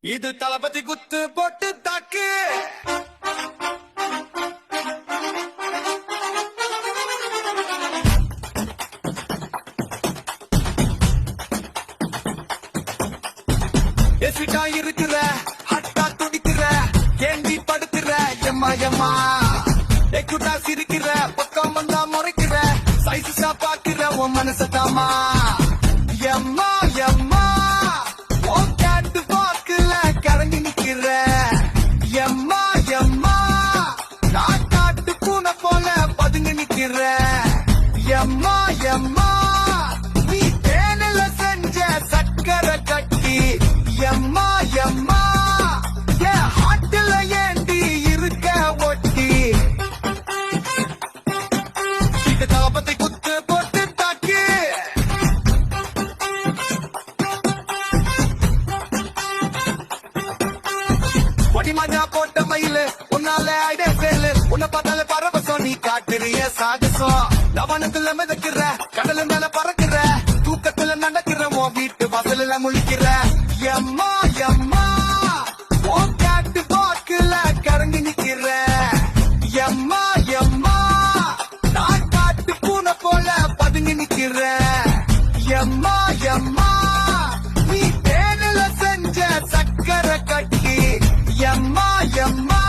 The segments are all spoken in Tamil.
இது தளபதி குத்து போட்டு தாக்கு. எசிட்டா இருக்கிற ஹட்டா துடிக்கிற ஏண்டி படுக்கிற எம்மா எம்மா எக்குட்டா சிரிக்கிற பக்கம் வந்தா முறைக்கிற சைஸா பாக்குற உன் மனசதாமா எம்மா எம்மா கரங்கி நிக்கிற எம்மா எம்மா நான் காட்டு பூனை போல பதுங்கி நிக்கிற எம்மா எம்மா நீ தேனில செஞ்ச சக்கரை கட்டி எம்மா எம்மா என் ஹாட்டில ஏண்டி இருக்க ஒட்டி இது தாபத்தை குத்து போட்டு தாக்கி மஞ்சா போட்ட மயிலு உன்னால ஐடியா சேலு உன்னை பார்த்தாலே பரவசம் நீ காட்டுறிய சாகசம் லவனத்துல மிதக்கிற கடல் மேல பறக்கிற தூக்கத்துல நடக்கிற உன் வீட்டு வாசலில் முழிக்கிற எம்மா எம்மா உன் காட்டு பாக்குல கரங்கி நிக்கிற எம்மா எம்மா நான் காட்டு பூனை போல பதுங்கி நிக்கிற எம்மா எம்மா நீ தேனில செஞ்ச சக்கரை கட்டி எம்மா எம்மா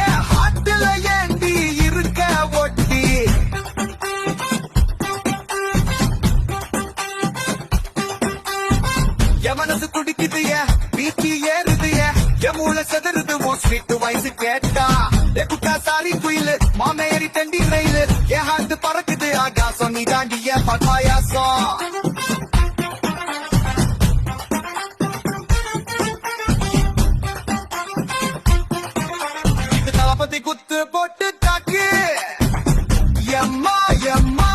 என் ஹாட்டில ஏண்டி இருக்க ஒட்டி என் மனசு துடிக்குது பீச்சி ஏறுது என் மூளை செதறுது உன் ஸ்வீட்டு வயசு கேட்டா குட்டா சாரி குயிலு மாமேரி தண்டி ரயிலு என் ஹாட்டு பறக்குது ஆகாசம் நீ தாண்டி என் பாயாசம் குத்து போட்டு தாக்கு எம்மா எம்மா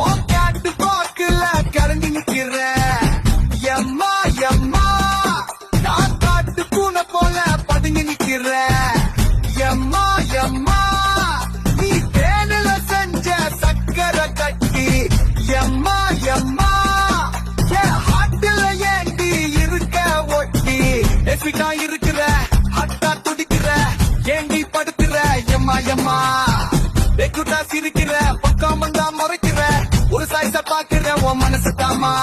உன் காட்டு போக்குல கரங்கி நிக்கிற எம்மா எம்மா நான் காட்டு பூனை போல பதுங்கி நிக்கிற எம்மா எம்மா நீ தேனில செஞ்ச சக்கரை கட்டி எம்மா எம்மா என் ஹாட்டில ஏண்டி இருக்க ஒட்டி எஸ்விட்டா இருக்கிற ஹட்டா துடிக்கிற ஏண்டி படுத்துற எம்மா எம்மா எக்குட்டா சிரிக்கிற பக்கம் வந்தா முறைக்கிற ஒரு சாய்ஸ பாக்குற உன் மனசு தாமா